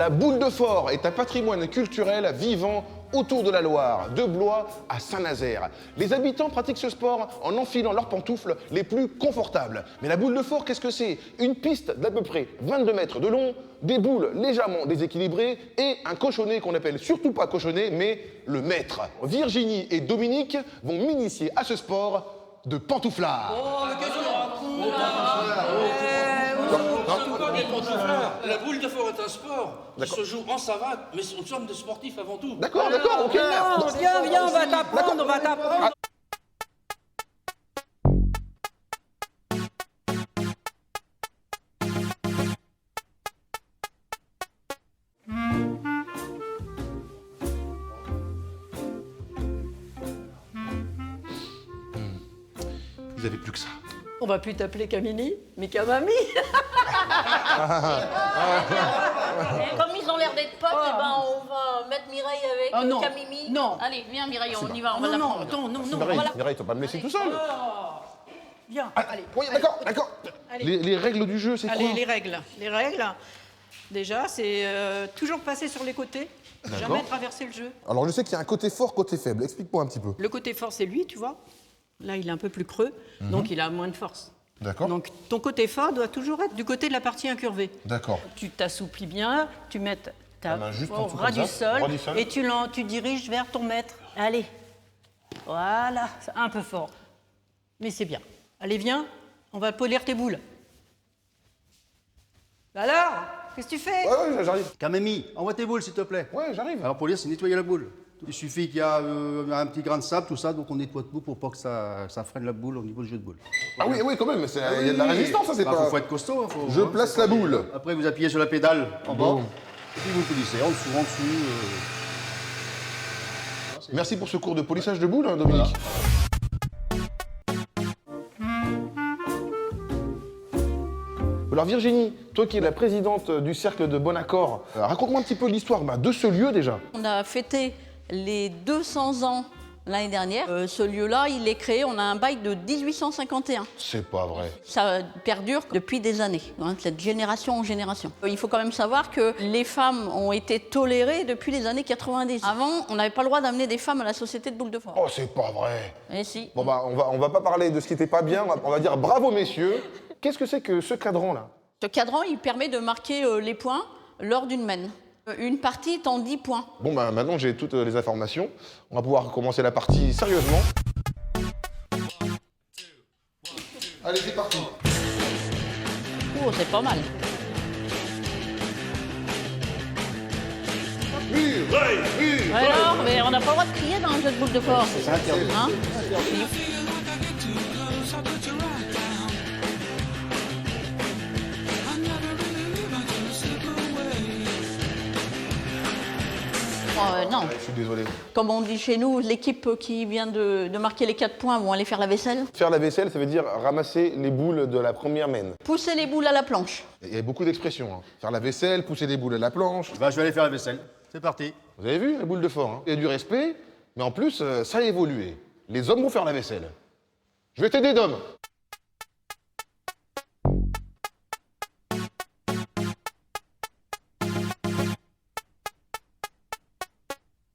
La boule de Fort est un patrimoine culturel vivant autour de la Loire, de Blois à Saint-Nazaire. Les habitants pratiquent ce sport en enfilant leurs pantoufles les plus confortables. Mais la boule de Fort, qu'est-ce que c'est? Une piste d'à peu près 22 mètres de long, des boules légèrement déséquilibrées et un cochonnet qu'on appelle surtout pas cochonnet, mais le maître. Virginie et Dominique vont m'initier à ce sport de pantouflard. Oh, mais qu'est-ce que tu racontes là? La boule de Fort est un sport qui se joue en savate, mais nous sommes des sportifs avant tout. D'accord, ok. Non, viens, on va t'apprendre, Vous avez plus que ça. On va plus t'appeler Camini, mais Camami. Comme ils ont l'air d'être potes, eh ben, on va mettre Mireille avec Camimi. Non. Allez, viens Mireille, on y va, on va la prendre. Non. Mireille, tu vas pas me laisser tout seul. Viens, allez. Oui, d'accord. Allez. Les règles du jeu, c'est quoi? Allez, les règles. Déjà, c'est toujours passer sur les côtés, jamais traverser le jeu. Alors je sais qu'il y a un côté fort, côté faible. Explique-moi un petit peu. Le côté fort, c'est lui, tu vois. Là, il est un peu plus creux, donc il a moins de force. D'accord. Donc ton côté fort doit toujours être du côté de la partie incurvée. D'accord. Tu t'assouplis bien, tu mets ta main juste en au dessous ras comme du ça, sol ras du sol. et tu diriges vers ton maître. Allez. Voilà, c'est un peu fort. Mais c'est bien. Allez, viens, on va polir tes boules. Alors, qu'est-ce que tu fais? Ouais, j'arrive. Camemi, envoie tes boules s'il te plaît. Ouais, j'arrive. Alors pour lire, c'est nettoyer la boule. Il suffit qu'il y a un petit grain de sable, tout ça, donc on nettoie tout pour pas que ça freine la boule au niveau du jeu de boule. Ah oui, quand même, il y a de la résistance, ça c'est pas... Faut être costaud. Je place la boule. Après, vous appuyez sur la pédale en bas, et puis vous polissez en dessous. Merci pour ce cours de polissage de boule, hein, Dominique. Alors Virginie, toi qui es la présidente du Cercle de Bon Accord, raconte-moi un petit peu l'histoire de ce lieu déjà. On a fêté les 200 ans l'année dernière. Ce lieu-là, il est créé, on a un bail de 1851. C'est pas vrai. Ça perdure depuis des années, de génération en génération. Il faut quand même savoir que les femmes ont été tolérées depuis les années 90. Avant, on n'avait pas le droit d'amener des femmes à la société de Boule de Fort. Oh, c'est pas vrai. Eh si. Bon on va pas parler de ce qui était pas bien, on va dire bravo messieurs. Qu'est-ce que c'est que ce cadran-là? Ce cadran, il permet de marquer les points lors d'une mène. Une partie est en 10 points. Bon, maintenant j'ai toutes les informations. On va pouvoir commencer la partie sérieusement. Allez, c'est parti. Oh, c'est pas mal. Alors, mais on n'a pas le droit de crier dans un jeu de Boule de Fort. C'est interdit. Hein? Non. Je suis désolé. Comme on dit chez nous, l'équipe qui vient de marquer les 4 points vont aller faire la vaisselle. Faire la vaisselle, ça veut dire ramasser les boules de la première mène. Pousser les boules à la planche. Il y a beaucoup d'expressions. Hein. Faire la vaisselle, pousser les boules à la planche. Je vais aller faire la vaisselle. C'est parti. Vous avez vu la boule de Fort, hein? Il y a du respect, mais en plus, ça a évolué. Les hommes vont faire la vaisselle. Je vais t'aider, Dom.